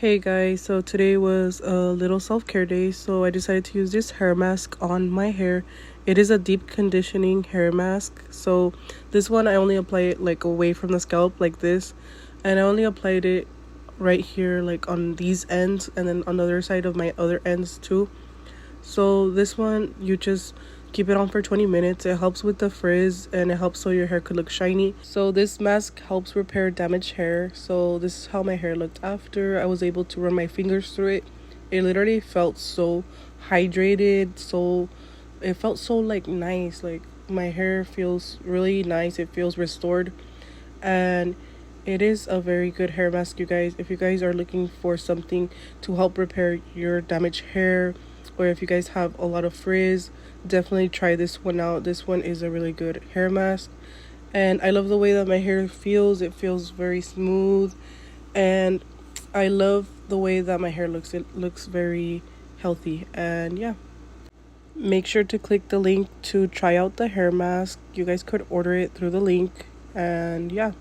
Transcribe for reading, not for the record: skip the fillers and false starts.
Hey guys, so today was a little self-care day, so I decided to use this hair mask on my hair. It is a deep conditioning hair mask, so this one I only apply it like away from the scalp like this, and I only applied it right here like on these ends and then on the other side of my other ends too. So this one, you just keep it on for 20 minutes. It helps with the frizz and it helps so your hair could look shiny. So this mask helps repair damaged hair. So this is how my hair looked after. I was able to run my fingers through it. It literally felt so hydrated, so it felt so like nice. Like my hair feels really nice. It feels restored. And it is a very good hair mask, you guys. If you guys are looking for something to help repair your damaged hair, or if you guys have a lot of frizz, definitely try this one out. This one is a really good hair mask, and I love the way that my hair feels. It feels very smooth, and I love the way that my hair looks. It looks very healthy, and yeah, make sure to click the link to try out the hair mask. You guys could order it through the link, and yeah.